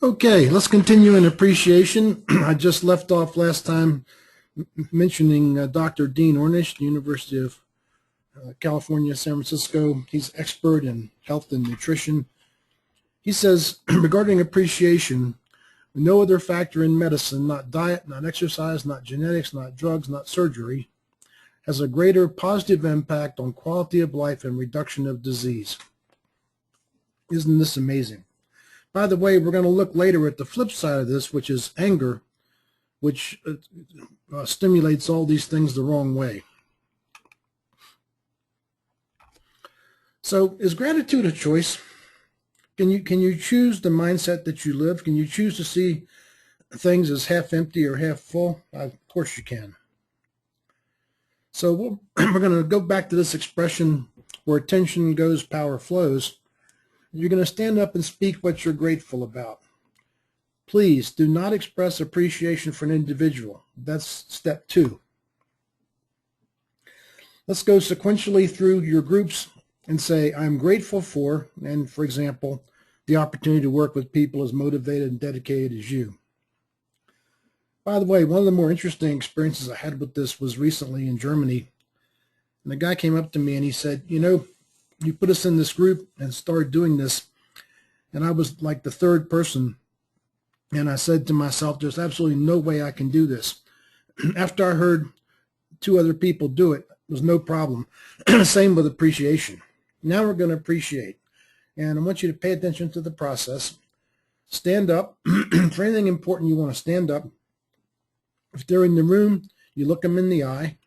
Okay, let's continue in appreciation. I just left off last time mentioning Dr. Dean Ornish, University of California, San Francisco. He's expert in health and nutrition. He says, regarding appreciation, no other factor in medicine, not diet, not exercise, not genetics, not drugs, not surgery, has a greater positive impact on quality of life and reduction of disease. Isn't this amazing? By the way, we're going to look later at the flip side of this, which is anger, which stimulates all these things the wrong way. So is gratitude a choice? Can you choose the mindset that you live? Can you choose to see things as half empty or half full? Of course you can. So we're going to go back to this expression, where attention goes, power flows. You're going to stand up and speak what you're grateful about. Please do not express appreciation for an individual. That's step 2. Let's go sequentially through your groups and say, I'm grateful for, and for example, the opportunity to work with people as motivated and dedicated as you. By the way, one of the more interesting experiences I had with this was recently in Germany. And the guy came up to me and he said, you put us in this group and started doing this. And I was like the third person. And I said to myself, there's absolutely no way I can do this. After I heard 2 other people do it, it was no problem. Same with appreciation. Now we're going to appreciate. And I want you to pay attention to the process. Stand up. For anything important, you want to stand up. If they're in the room, you look them in the eye.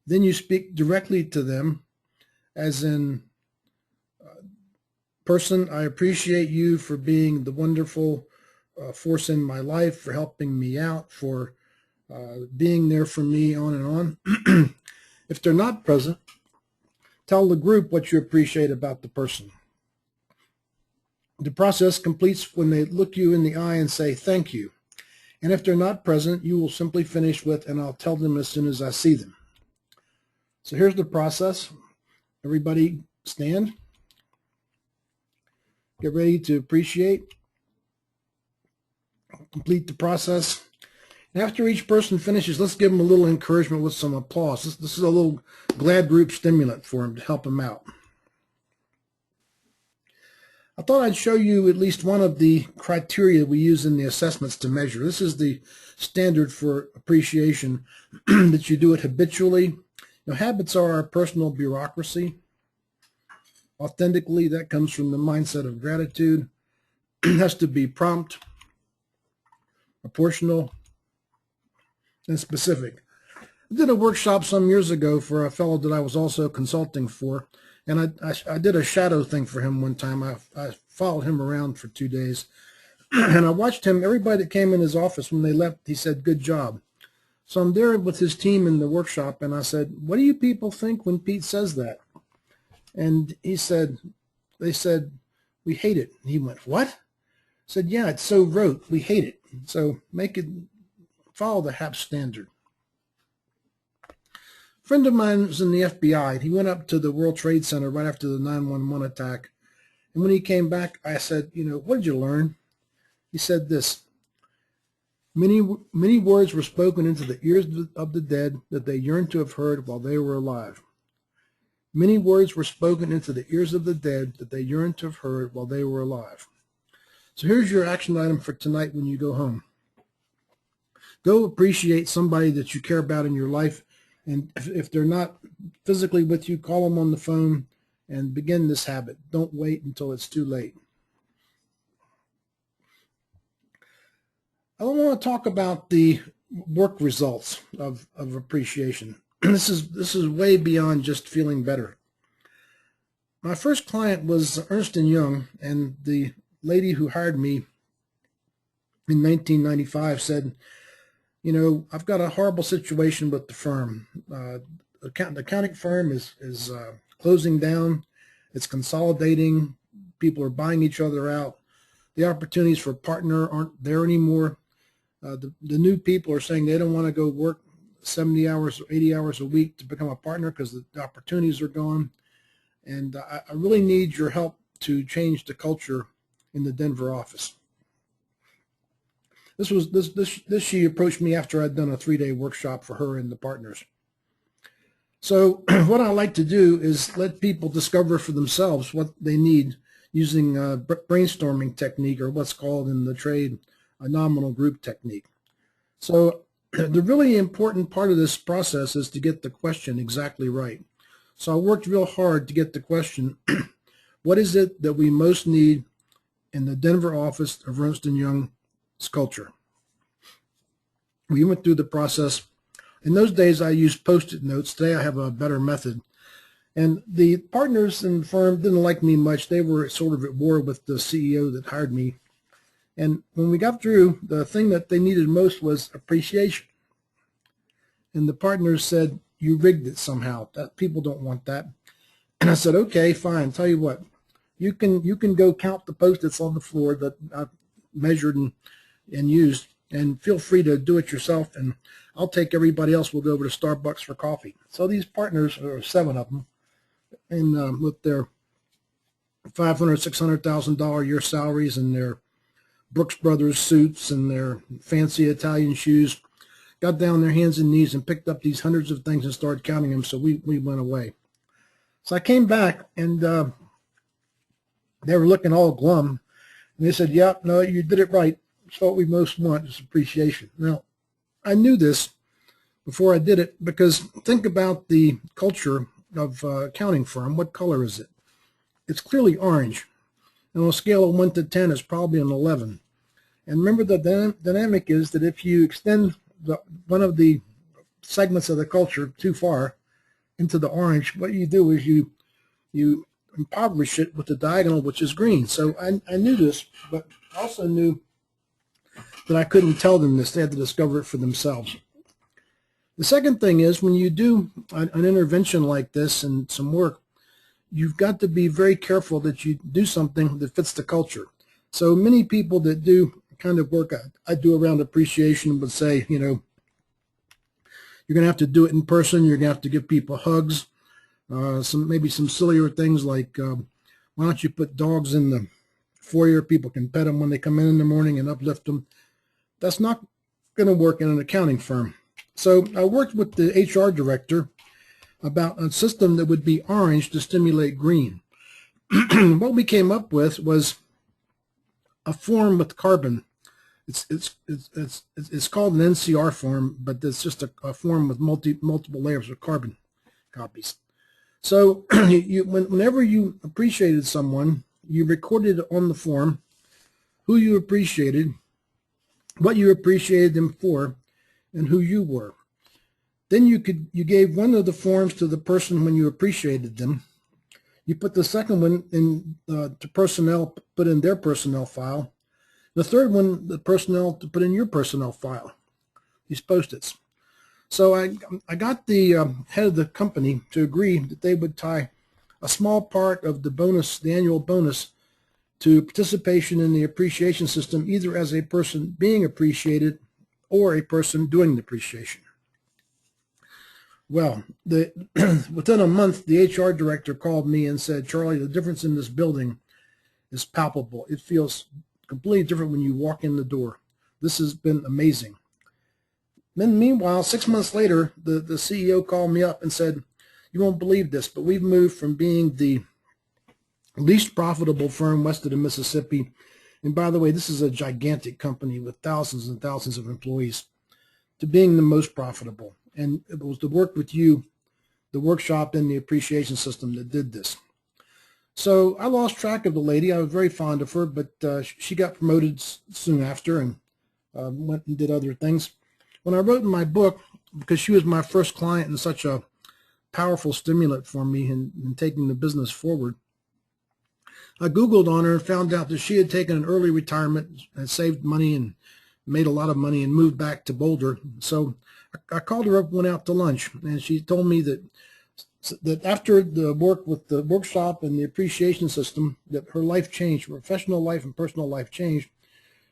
Then you speak directly to them, as in, person, I appreciate you for being the wonderful force in my life, for helping me out, for being there for me, on and on. If they're not present, tell the group what you appreciate about the person. The process completes when they look you in the eye and say, thank you. And if they're not present, you will simply finish with, and I'll tell them as soon as I see them. So here's the process. Everybody stand. Get ready to appreciate. Complete the process. And after each person finishes, let's give them a little encouragement with some applause. This is a little glad group stimulant for them to help them out. I thought I'd show you at least one of the criteria we use in the assessments to measure. This is the standard for appreciation, that you do it habitually. Habits are our personal bureaucracy. Authentically, that comes from the mindset of gratitude. It has to be prompt, proportional, and specific. I did a workshop some years ago for a fellow that I was also consulting for, and I did a shadow thing for him one time. I followed him around for 2 days, and I watched him. Everybody that came in his office, when they left, he said, good job. So I'm there with his team in the workshop, and I said, what do you people think when Pete says that? And they said, we hate it. And he went, what? I said, yeah, it's so rote. We hate it. So follow the HAP standard. A friend of mine was in the FBI. He went up to the World Trade Center right after the 9/11 attack. And when he came back, I said, what did you learn? He said this: many words were spoken into the ears of the dead that they yearned to have heard while they were alive. Many words were spoken into the ears of the dead that they yearned to have heard while they were alive. So here's your action item for tonight when you go home. Go appreciate somebody that you care about in your life. And if they're not physically with you, call them on the phone and begin this habit. Don't wait until it's too late. I want to talk about the work results of appreciation. This is way beyond just feeling better. My first client was Ernst & Young, and the lady who hired me in 1995 said, I've got a horrible situation with the firm. The accounting firm is closing down. It's consolidating. People are buying each other out. The opportunities for a partner aren't there anymore. The new people are saying they don't want to go work 70 hours or 80 hours a week to become a partner because the opportunities are gone. And I really need your help to change the culture in the Denver office. This she approached me after I'd done a 3-day workshop for her and the partners. So what I like to do is let people discover for themselves what they need using a brainstorming technique, or what's called in the trade a nominal group technique. So the really important part of this process is to get the question exactly right. So I worked real hard to get the question, what is it that we most need in the Denver office of Ernst & Young's culture? We went through the process. In those days, I used Post-it notes. Today, I have a better method. And the partners in the firm didn't like me much. They were sort of at war with the CEO that hired me. And when we got through, the thing that they needed most was appreciation. And the partners said, you rigged it somehow. That people don't want that. And I said, okay, fine. Tell you what, you can go count the Post-its on the floor that I've measured and used, and feel free to do it yourself. And I'll take everybody else. We'll go over to Starbucks for coffee. So these partners, there were 7 of them, and with their $500,000, $600,000 a year salaries and their Brooks Brothers suits and their fancy Italian shoes, got down on their hands and knees and picked up these hundreds of things and started counting them. So we went away. So I came back, and they were looking all glum. And they said, yeah, no, you did it right. It's what we most want is appreciation. Now, I knew this before I did it, because think about the culture of accounting firm. What color is it? It's clearly orange. And on a scale of 1 to 10, it's probably an 11. And remember, the dynamic is that if you extend one of the segments of the culture too far into the orange, what you do is you impoverish it with the diagonal, which is green. So I knew this, but I also knew that I couldn't tell them this. They had to discover it for themselves. The second thing is, when you do an intervention like this and some work, you've got to be very careful that you do something that fits the culture. So many people that do kind of work I do around appreciation would say, you know, you're going to have to do it in person. You're going to have to give people hugs. Maybe some sillier things like, why don't you put dogs in the foyer? People can pet them when they come in the morning and uplift them. That's not going to work in an accounting firm. So I worked with the HR director about a system that would be orange to stimulate green. What we came up with was a form with carbon. It's called an NCR form, but it's just a form with multiple layers of carbon copies. So whenever you appreciated someone, you recorded on the form who you appreciated, what you appreciated them for, and who you were. Then you gave one of the forms to the person when you appreciated them. You put the second one in to personnel, put in their personnel file. The third one, the personnel, to put in your personnel file, these Post-its. So I got the head of the company to agree that they would tie a small part of the bonus, the annual bonus, to participation in the appreciation system, either as a person being appreciated or a person doing the appreciation. Well, within a month, the HR director called me and said, Charlie, the difference in this building is palpable. It feels completely different when you walk in the door. This has been amazing. Then meanwhile, 6 months later, the CEO called me up and said, you won't believe this, but we've moved from being the least profitable firm west of the Mississippi, and by the way, this is a gigantic company with thousands and thousands of employees, to being the most profitable. And it was the work with you, the workshop and the appreciation system that did this. So I lost track of the lady. I was very fond of her, but she got promoted soon after and went and did other things. When I wrote in my book, because she was my first client and such a powerful stimulant for me in taking the business forward, I Googled on her and found out that she had taken an early retirement and saved money and made a lot of money and moved back to Boulder. So I called her up, went out to lunch, and she told me that after the work with the workshop and the appreciation system, that her life changed, her professional life and personal life changed.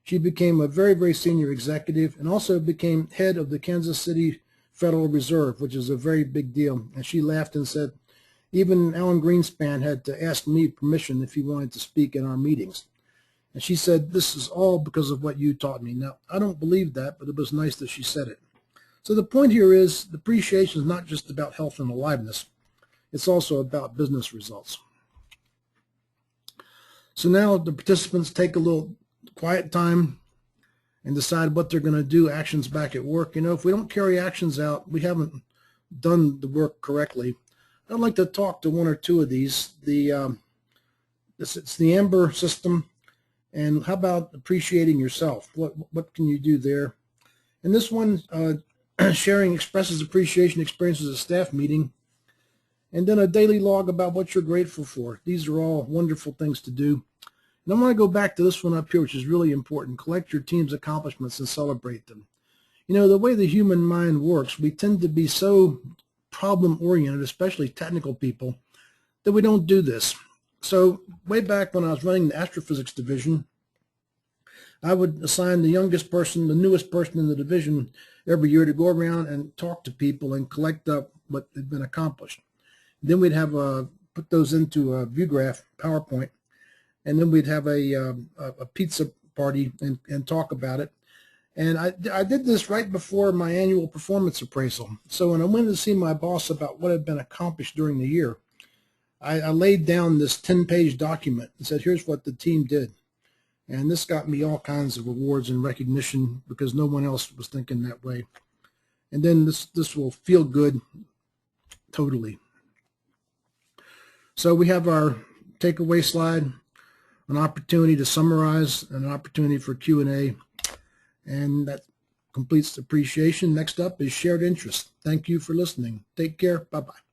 She became a very, very senior executive and also became head of the Kansas City Federal Reserve, which is a very big deal. And she laughed and said, even Alan Greenspan had to ask me permission if he wanted to speak in our meetings. And she said, "This is all because of what you taught me." Now, I don't believe that, but it was nice that she said it. So the point here is appreciation is not just about health and aliveness. It's also about business results. So now the participants take a little quiet time and decide what they're going to do, actions back at work. You know, if we don't carry actions out, we haven't done the work correctly. I'd like to talk to one or two of these. It's the AMBER system. And how about appreciating yourself? What can you do there? And this one, sharing expresses appreciation experiences at a staff meeting. And then a daily log about what you're grateful for. These are all wonderful things to do. And I want to go back to this one up here, which is really important. Collect your team's accomplishments and celebrate them. You know, the way the human mind works, we tend to be so problem-oriented, especially technical people, that we don't do this. So way back when I was running the astrophysics division, I would assign the youngest person, the newest person in the division every year to go around and talk to people and collect up what had been accomplished. Then we'd have put those into a view graph, PowerPoint, and then we'd have a pizza party and talk about it. And I did this right before my annual performance appraisal. So when I went to see my boss about what had been accomplished during the year, I laid down this 10-page document and said, here's what the team did. And this got me all kinds of awards and recognition because no one else was thinking that way. And then this will feel good totally. So we have our takeaway slide, an opportunity to summarize, and an opportunity for Q&A. And that completes appreciation. Next up is shared interest. Thank you for listening. Take care. Bye-bye.